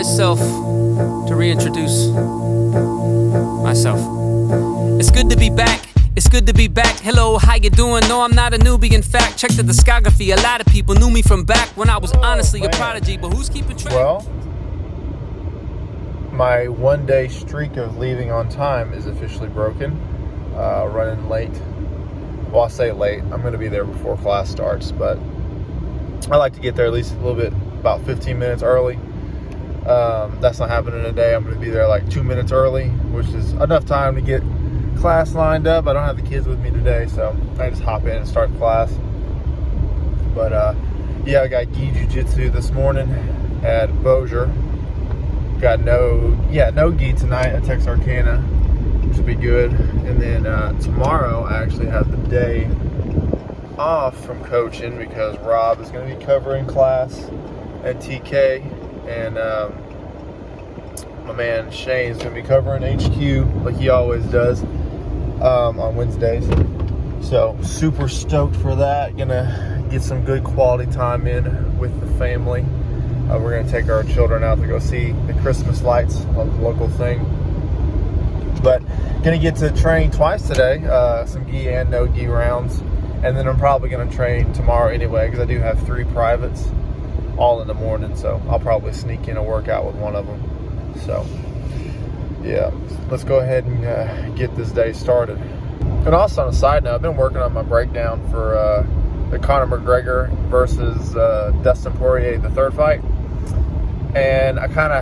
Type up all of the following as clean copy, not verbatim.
myself to reintroduce myself. It's good to be back. It's good to be back. Hello, how you doing? No, I'm not a newbie. In fact, check the discography. A lot of people knew me from back when I was honestly a prodigy. But who's keeping track? Well, my one-day streak of leaving on time is officially broken. Running late. Well, I say late. I'm going to be there before class starts, but I like to get there at least a little bit, about 15 minutes early. That's not happening today. I'm going to be there like 2 minutes early, which is enough time to get class lined up. I don't have the kids with me today, so I just hop in and start class. But yeah, I got gi jiu-jitsu this morning at Bossier. Got no gi tonight at Texarkana, which will be good. And then tomorrow I actually have the day off from coaching because Rob is going to be covering class at TK, and my man Shane is going to be covering HQ like he always does on Wednesdays. So super stoked for that. Gonna get some good quality time in with the family. We're going to take our children out to go see the Christmas lights, a local thing. But going to get to train twice today, some gi and no gi rounds. And then I'm probably going to train tomorrow anyway because I do have 3 privates all in the morning. So I'll probably sneak in a workout with one of them. So yeah, let's go ahead and get this day started. And also on a side note, I've been working on my breakdown for the Conor McGregor versus Dustin Poirier, the third fight. And I kind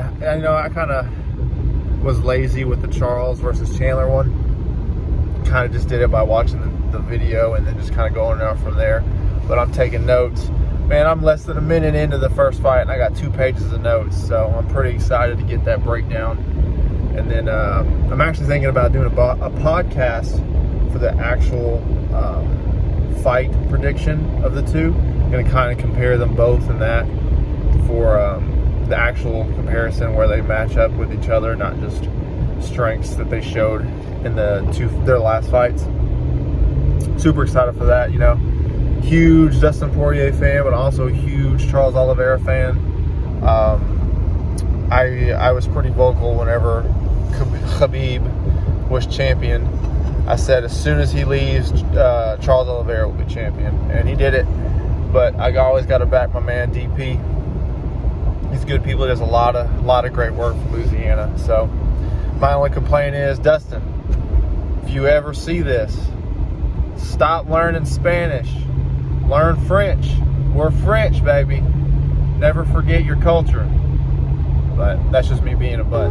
of was lazy with the Charles versus Chandler one. Kind of just did it by watching the video and then just kind of going out from there. But I'm taking notes. Man, I'm less than a minute into the first fight and I got 2 pages of notes. So I'm pretty excited to get that breakdown. And then I'm actually thinking about doing a podcast for the actual fight prediction of the two. I'm going to kind of compare them both in that for the actual comparison where they match up with each other, not just strengths that they showed in their last fights. Super excited for that, you know. Huge Dustin Poirier fan, but also a huge Charles Oliveira fan. I was pretty vocal whenever Khabib was champion. I said as soon as he leaves, Charles Oliveira will be champion, and he did it. But I always got to back my man DP. He's good people. He does a lot of great work for Louisiana. So my only complaint is, Dustin, if you ever see this, stop learning Spanish. Learn French. We're French, baby. Never forget your culture. But that's just me being a butt.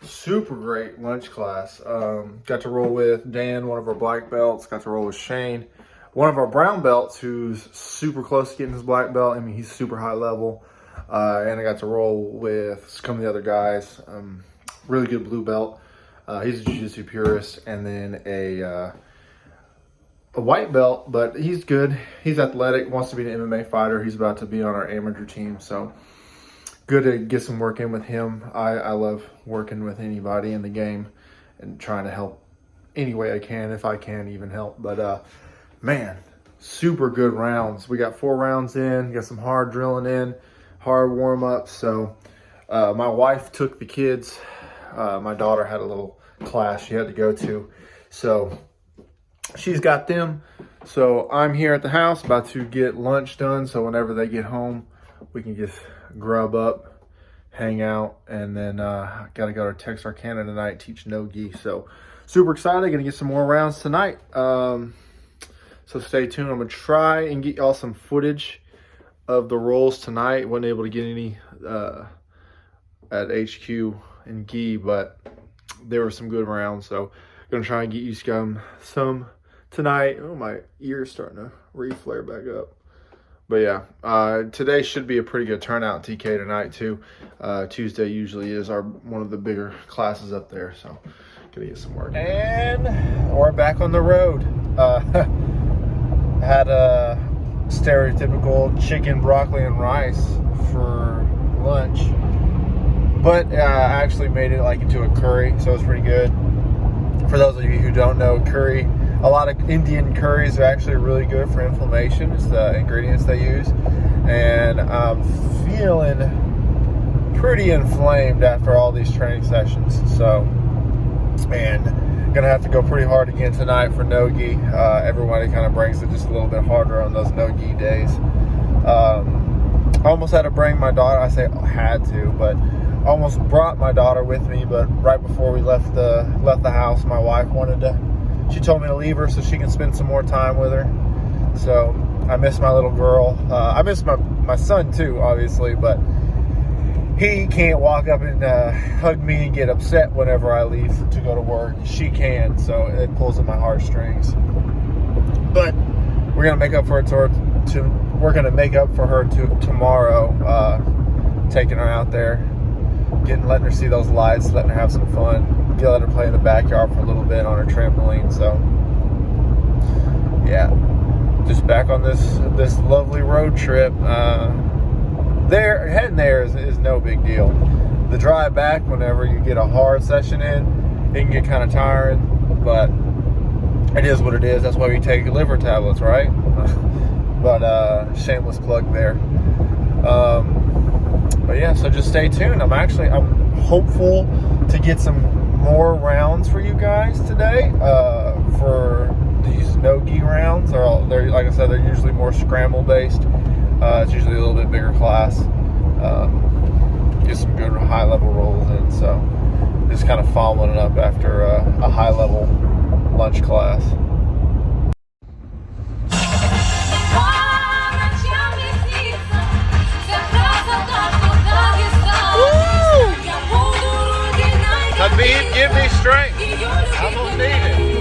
Super great lunch class. Got to roll with Dan, one of our black belts. Got to roll with Shane, one of our brown belts, who's super close to getting his black belt. I mean, he's super high level. And I got to roll with some of the other guys. Really good blue belt. He's a jiu-jitsu purist. And then a white belt, but he's good. He's athletic, wants to be an MMA fighter. He's about to be on our amateur team, so good to get some work in with him. I love working with anybody in the game and trying to help any way I can, if I can even help. But man, super good rounds. We got 4 rounds in, got some hard drilling in, hard warm-ups. So my wife took the kids. My daughter had a little class she had to go to, so she's got them. So I'm here at the house about to get lunch done, so whenever they get home we can just grub up, hang out, and then gotta go to Texarkana tonight, teach no gi. So super excited, gonna get some more rounds tonight. So stay tuned. I'm gonna try and get y'all some footage of the rolls tonight. Wasn't able to get any at HQ and gi, but there were some good rounds, so gonna try and get you some tonight. Oh, my ear's starting to re-flare back up. But yeah, today should be a pretty good turnout. TK tonight too. Tuesday usually is one of the bigger classes up there, so gonna get some work. And we're back on the road. Had a stereotypical chicken, broccoli, and rice for lunch, but I actually made it like into a curry, so it's pretty good. For those of you who don't know, curry, a lot of Indian curries are actually really good for inflammation. It's the ingredients they use. And I'm feeling pretty inflamed after all these training sessions. So, man, gonna have to go pretty hard again tonight for no-gi. Everybody kind of brings it just a little bit harder on those no-gi days. I almost had to bring my daughter. I say had to, but almost brought my daughter with me. But right before we left the house, my wife she told me to leave her so she can spend some more time with her. So I miss my little girl. I miss my son too, obviously, but he can't walk up and hug me and get upset whenever I leave to go to work. She can, so it pulls at my heartstrings. But we're gonna make up for it tomorrow. Taking her out there, letting her see those lights, letting her have some fun. Let her play in the backyard for a little bit on her trampoline. So yeah, just back on this lovely road trip. Heading there is no big deal. The drive back, whenever you get a hard session in, it can get kind of tiring, but it is what it is. That's why we take liver tablets, right? But shameless plug there. But yeah, so just stay tuned. I'm hopeful to get some more rounds for you guys today for these no-gi rounds. They're like I said, they're usually more scramble based. It's usually a little bit bigger class. Get some good high level rolls in. So just kind of following it up after a high level lunch class. Habib, give me strength. I'm gonna need it.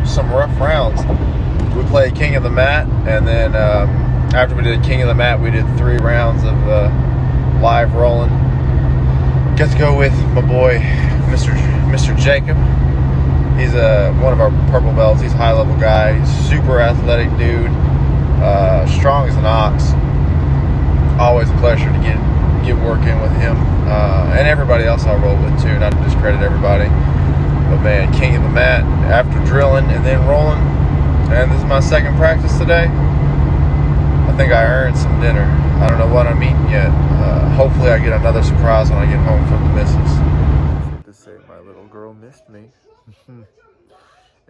Some rough rounds. We played King of the Mat, and then after we did King of the Mat, we did 3 rounds of live rolling. Got to go with my boy, Mr. Jacob. He's one of our purple belts. He's a high level guy. He's a super athletic dude, strong as an ox. Always a pleasure to get working with him, and everybody else I roll with too. Not to discredit everybody. But man, King of the Mat, after drilling and then rolling, and this is my second practice today, I think I earned some dinner. I don't know what I'm eating yet. Hopefully I get another surprise when I get home from the missus. To say my little girl missed me.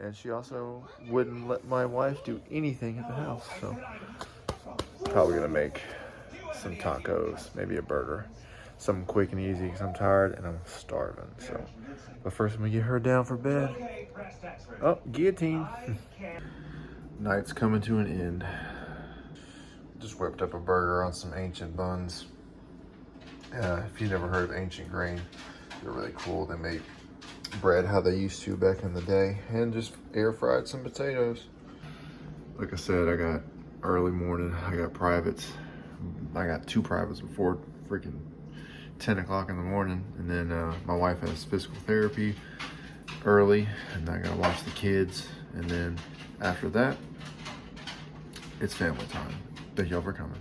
And she also wouldn't let my wife do anything at the house, so Probably gonna make some tacos, maybe a burger. Something quick and easy because I'm tired and I'm starving. So, but first I'm gonna get her down for bed. Oh, guillotine. Night's coming to an end. Just whipped up a burger on some Ancient buns. If you've never heard of Ancient Grain, they're really cool. They make bread how they used to back in the day, and just air fried some potatoes. Like I said, I got early morning. I got privates. I got 2 privates before freaking 10 o'clock in the morning, and then my wife has physical therapy early, and I gotta watch the kids, and then after that it's family time. Thank y'all for coming.